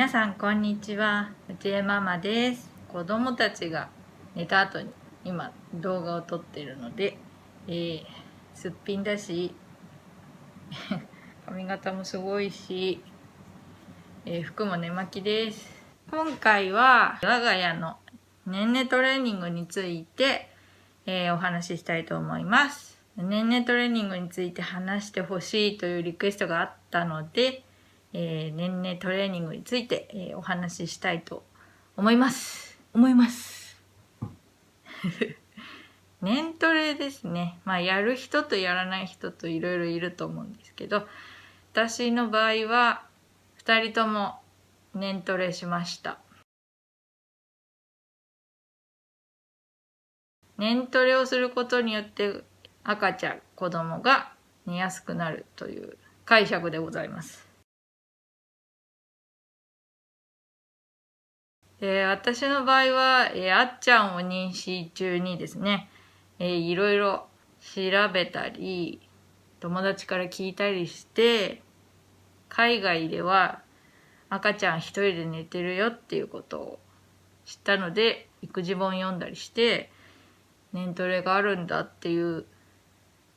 皆さんこんにちは、内江ママです。子供たちが寝た後に今動画を撮ってるので、すっぴんだし髪型もすごいし、服も寝巻きです。今回は我が家のねんねトレーニングについて、お話ししたいと思います。ねんねトレーニングについて話してほしいというリクエストがあったので、ねんねトレーニングについて、お話ししたいと思います。年トレですね。やる人とやらない人といろいろいると思うんですけど、私の場合は2人とも年トレしました。年トレをすることによって赤ちゃん、子供が寝やすくなるという解釈でございます。私の場合は、あっちゃんを妊娠中にですね、いろいろ調べたり、友達から聞いたりして、海外では赤ちゃん一人で寝てるよっていうことを知ったので、育児本読んだりして、年トレがあるんだっていう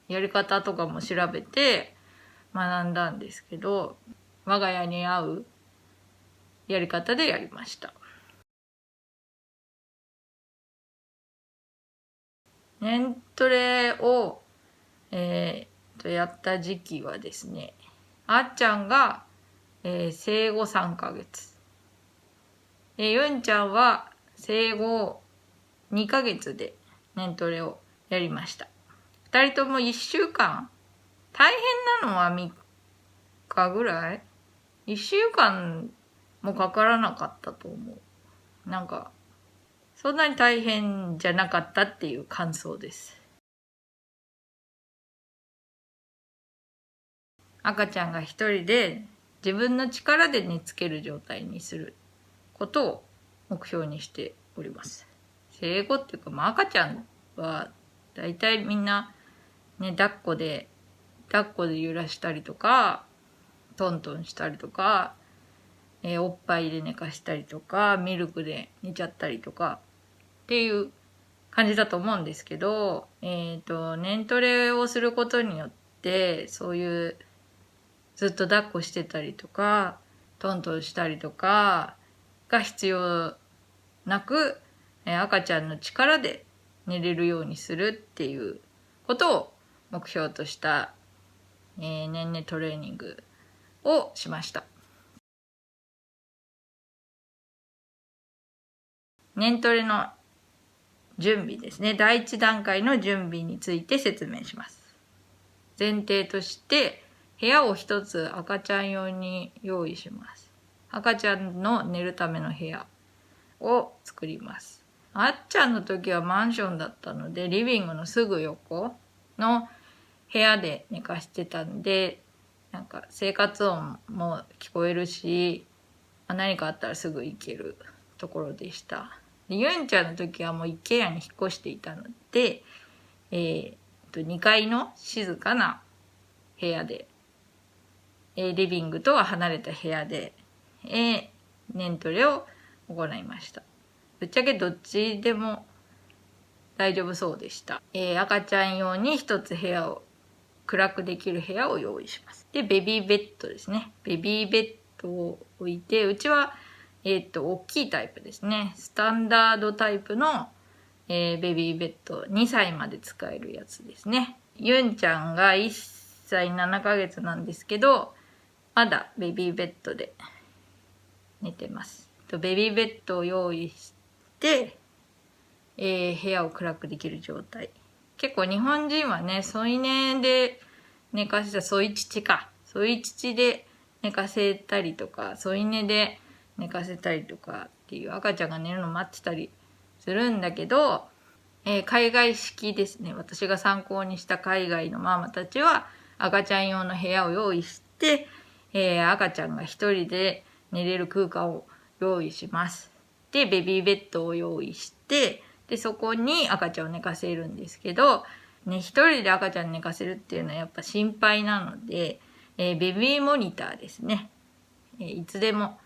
やり方とかも調べて学んだんですけど、我が家に合うやり方でやりました。年トレを、やった時期はですね、あっちゃんが、生後3ヶ月。ゆんちゃんは生後2ヶ月で年トレをやりました。2人とも1週間。大変なのは3日ぐらい ?1 週間もかからなかったと思う。そんなに大変じゃなかったっていう感想です。赤ちゃんが一人で自分の力で寝つける状態にすることを目標にしております。生後っていうか、赤ちゃんはだいたいみんなね、抱っこで揺らしたりとか、トントンしたりとか、おっぱいで寝かしたりとか、ミルクで寝ちゃったりとかっていう感じだと思うんですけど、年トレをすることによってそういうずっと抱っこしてたりとかトントンしたりとかが必要なく、赤ちゃんの力で寝れるようにするっていうことを目標とした、ねんねトレーニングをしました。年トレの準備ですね。第一段階の準備について説明します。前提として部屋を一つ赤ちゃん用に用意します。赤ちゃんの寝るための部屋を作ります。あっちゃんの時はマンションだったので、リビングのすぐ横の部屋で寝かしてたんで、生活音も聞こえるし、何かあったらすぐ行けるところでした。でゆんちゃんの時はもう一軒家に引っ越していたので、2階の静かな部屋で、リビングとは離れた部屋で、年トレを行いました。ぶっちゃけどっちでも大丈夫そうでした。赤ちゃん用に一つ部屋を暗くできる部屋を用意します。でベビーベッドですね。ベビーベッドを置いて、うちは大きいタイプですね。スタンダードタイプの、ベビーベッド、2歳まで使えるやつですね。ゆんちゃんが1歳7ヶ月なんですけど、まだベビーベッドで寝てます。ベビーベッドを用意して、部屋を暗くできる状態。結構日本人はね、添い寝で寝かせた、添い乳で寝かせたりとか、添い寝で寝かせたりとかっていう、赤ちゃんが寝るの待ってたりするんだけど、海外式ですね。私が参考にした海外のママたちは赤ちゃん用の部屋を用意して、赤ちゃんが一人で寝れる空間を用意します。でベビーベッドを用意して、でそこに赤ちゃんを寝かせるんですけど、ね、一人で赤ちゃん寝かせるっていうのはやっぱ心配なので、ベビーモニターですね、いつでも、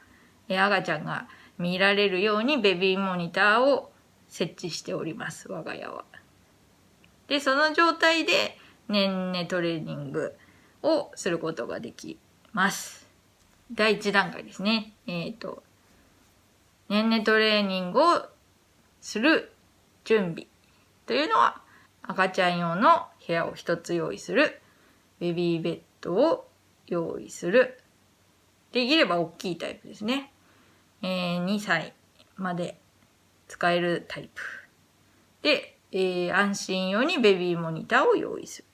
赤ちゃんが見られるようにベビーモニターを設置しております、我が家は。で、その状態でねんねトレーニングをすることができます。第1段階ですね。ねんねトレーニングをする準備というのは、赤ちゃん用の部屋を一つ用意する、ベビーベッドを用意する、できれば大きいタイプですね。2歳まで使えるタイプ。で、安心用にベビーモニターを用意する。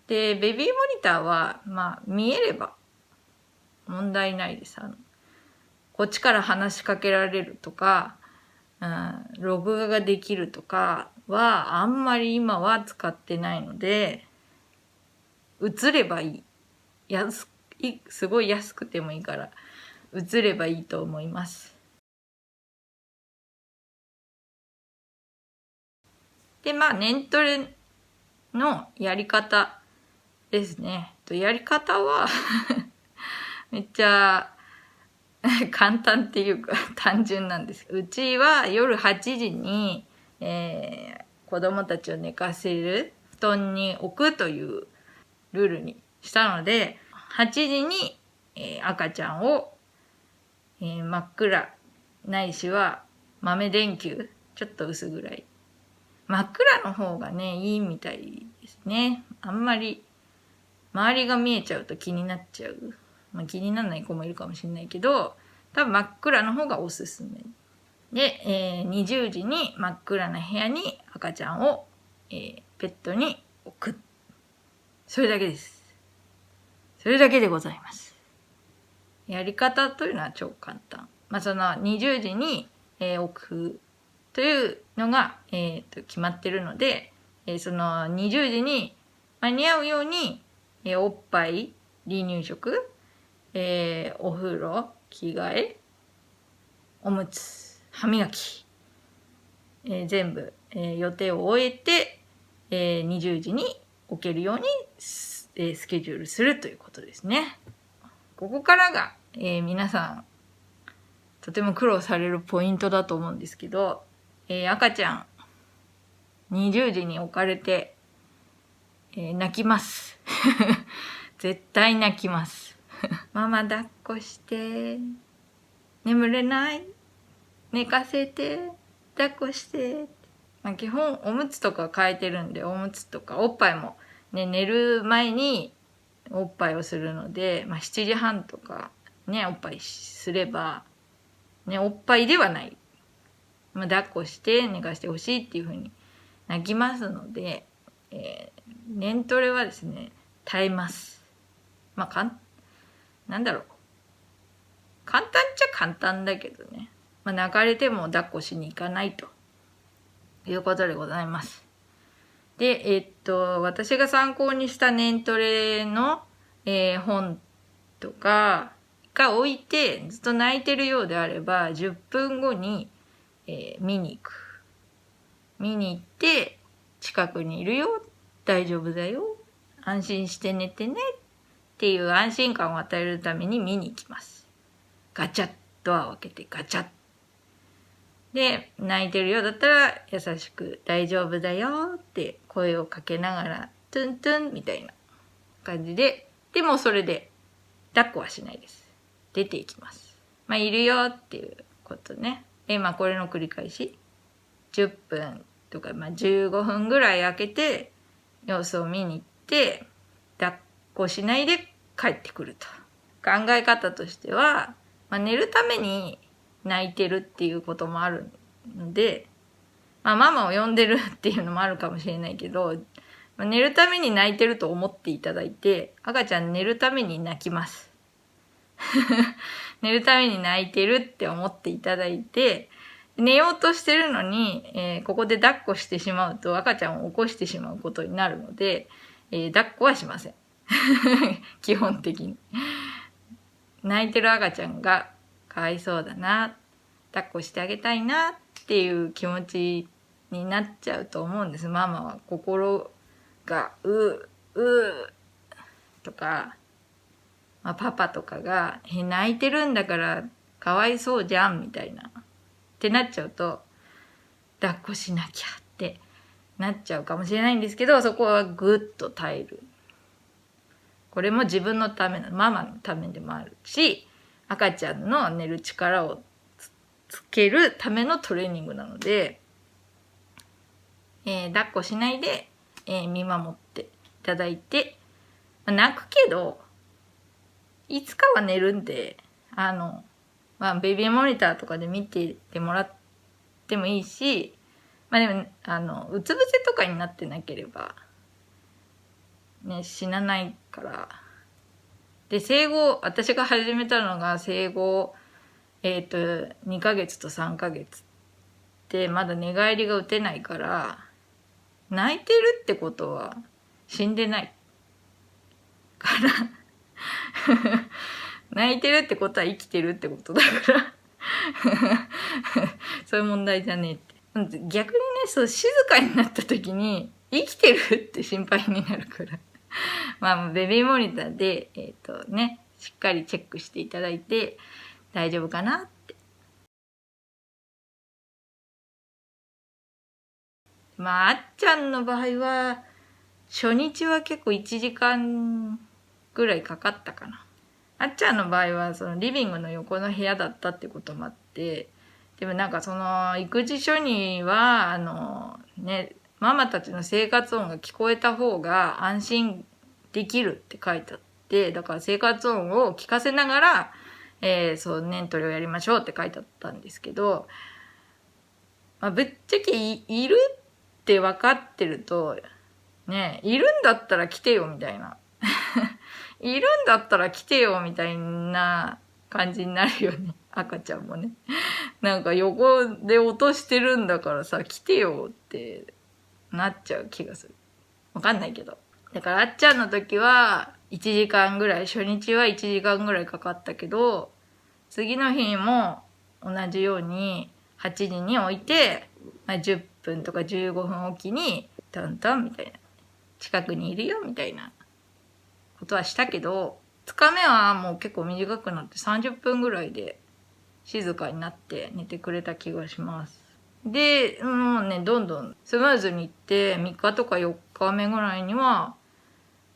で、ベビーモニターは、見えれば問題ないです。こっちから話しかけられるとか、録画ができるとかはあんまり今は使ってないので、映ればいい。すごい安くてもいいから映ればいいと思います。で、年トレのやり方ですね。やり方はめっちゃ簡単っていうか単純なんです。うちは夜8時に、子供たちを寝かせる布団に置くというルールにしたので、8時に、赤ちゃんを、真っ暗ないしは豆電球ちょっと薄暗い、真っ暗の方がねいいみたいですね。あんまり周りが見えちゃうと気になっちゃう。気にならない子もいるかもしれないけど、多分真っ暗の方がおすすめで、20時に真っ暗な部屋に赤ちゃんを、ベッドに置く。それだけです。それだけでございます。やり方というのは超簡単。その20時に、置くというのが、決まってるので、その20時に間に合うように、おっぱい、離乳食、お風呂、着替え、おむつ、歯磨き、全部、予定を終えて、20時に置けるように、スケジュールするということですね。ここからが、皆さんとても苦労されるポイントだと思うんですけど、赤ちゃん20時に置かれて、泣きます絶対泣きますママ抱っこして眠れない寝かせて抱っこして、基本おむつとか変えてるんで、おむつとかおっぱいも、ね、寝る前におっぱいをするので、7時半とかねおっぱいすればね、おっぱいではない、抱っこして寝かしてほしいっていう風に泣きますので、年トレはですね耐えます。なんだろう、簡単っちゃ簡単だけどね、泣かれても抱っこしに行かないということでございます。で、私が参考にした年トレの、本とかが置いてずっと泣いてるようであれば、10分後に、見に行って近くにいるよ、大丈夫だよ、安心して寝てねっていう安心感を与えるために見に行きます。ガチャッ、ドアを開けてガチャッで、泣いてるようだったら優しく大丈夫だよって声をかけながらトゥントゥンみたいな感じで、でもそれで抱っこはしないです。出ていきます。いるよっていうことね。これの繰り返し。10分とか、15分ぐらい空けて様子を見に行って抱っこしないで帰ってくると。考え方としては、寝るために泣いてるっていうこともあるので、ママを呼んでるっていうのもあるかもしれないけど、寝るために泣いてると思っていただいて、赤ちゃん寝るために泣きます寝るために泣いてるって思っていただいて、寝ようとしてるのに、ここで抱っこしてしまうと赤ちゃんを起こしてしまうことになるので、抱っこはしません基本的に泣いてる赤ちゃんがかわいそうだな、抱っこしてあげたいなっていう気持ちになっちゃうと思うんです。ママは心がとか、パパとかが泣いてるんだからかわいそうじゃんみたいなってなっちゃうと、抱っこしなきゃってなっちゃうかもしれないんですけど、そこはぐっと耐える。これも自分のための、ママのためでもあるし、赤ちゃんの寝る力をつけるためのトレーニングなので、抱っこしないで、見守っていただいて、泣くけどいつかは寝るんで、ベビーモニターとかで見ててもらってもいいし、でもうつ伏せとかになってなければね、死なないから。で、生後、私が始めたのが生後2ヶ月と3ヶ月ってまだ寝返りが打てないから、泣いてるってことは死んでないから泣いてるってことは生きてるってことだからそういう問題じゃねえって。逆にね、そう静かになった時に生きてるって心配になるからベビーモニターでしっかりチェックしていただいて大丈夫かなって。あっちゃんの場合は初日は結構1時間ぐらいかかったかな。あっちゃんの場合はそのリビングの横の部屋だったってこともあって、でもその育児書にはママたちの生活音が聞こえた方が安心できるって書いてあって、だから生活音を聞かせながら、念トレをやりましょうって書いてあったんですけど、ぶっちゃけいるって分かってるとね、いるんだったら来てよみたいないるんだったら来てよみたいな感じになるよね。赤ちゃんもね。横で落としてるんだからさ、来てよってなっちゃう気がする。わかんないけど。だからあっちゃんの時は1時間ぐらい、初日は1時間ぐらいかかったけど、次の日も同じように8時に置いて、10分とか15分おきにトントンみたいな。近くにいるよみたいなことはしたけど、2日目はもう結構短くなって30分ぐらいで静かになって寝てくれた気がします。で、もうね、どんどんスムーズにいって3日とか4日目ぐらいには、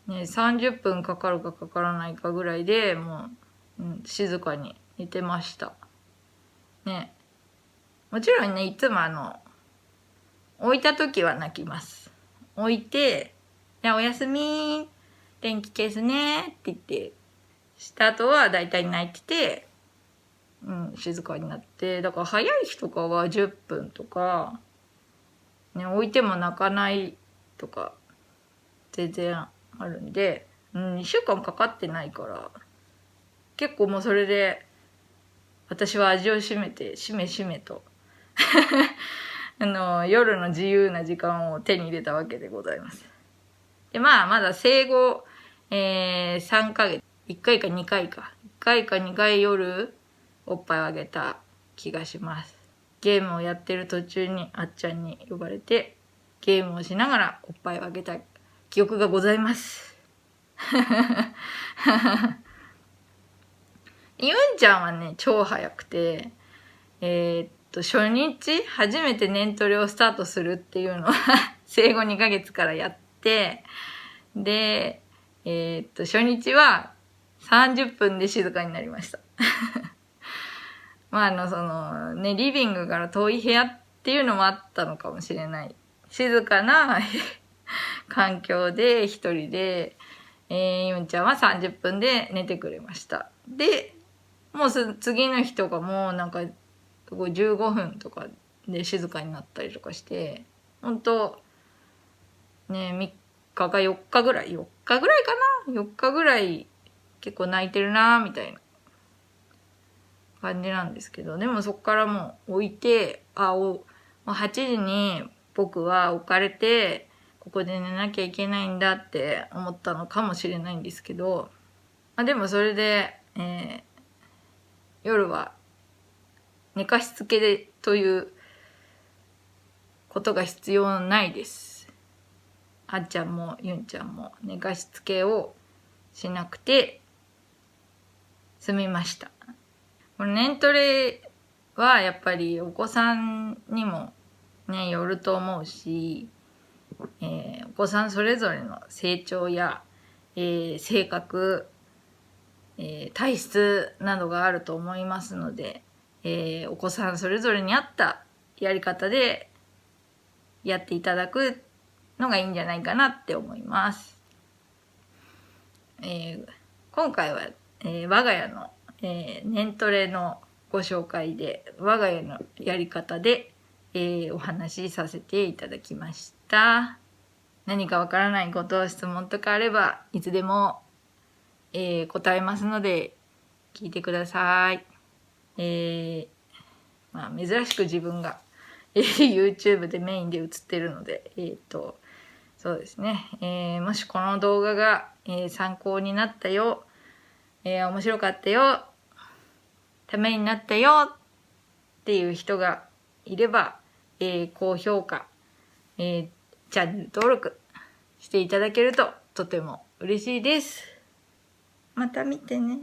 30分かかるかかからないかぐらいでもう、静かに寝てました。ね。もちろんね、いつも置いた時は泣きます。置いて、おやすみ、電気消すねって言ってした後はだいたい泣いてて、静かになって、だから早い日とかは10分とか、置いても泣かないとか全然あるんで、2週間かかってないから結構もうそれで私は味を占めてしめしめと夜の自由な時間を手に入れたわけでございます。でまだ生後、3ヶ月1回か2回か1回か2回夜おっぱいをあげた気がします。ゲームをやってる途中にあっちゃんに呼ばれてゲームをしながらおっぱいをあげた記憶がございますユンちゃんはね超早くて初日初めて年トレをスタートするっていうのは生後2ヶ月からやってで初日は30分で静かになりましたリビングから遠い部屋っていうのもあったのかもしれない。静かな環境で一人で、ユンちゃんは30分で寝てくれました。で、もう次の日とかも15分とかで静かになったりとかして、ほんと、3日か4日ぐらい、4日ぐらいかな ?4 日ぐらい結構泣いてるなみたいな感じなんですけど、でもそっからもう置いて、もう8時に僕は置かれて、ここで寝なきゃいけないんだって思ったのかもしれないんですけど、でもそれで、夜は寝かしつけでということが必要ないです。あっちゃんもユンちゃんも寝かしつけをしなくて済みました。この年トレはやっぱりお子さんにもね、よると思うし、お子さんそれぞれの成長や、性格、体質などがあると思いますので、お子さんそれぞれに合ったやり方でやっていただくのがいいんじゃないかなって思います。今回は、我が家の、年トレのご紹介で我が家のやり方で、お話しさせていただきました。何かわからないこと、質問とかあればいつでも、答えますので聞いてください。珍しく自分が、YouTube でメインで映ってるので、そうですね、もしこの動画が、参考になったよ、面白かったよ、ためになったよっていう人がいれば、高評価、チャンネル登録していただけるととても嬉しいです。また見てね。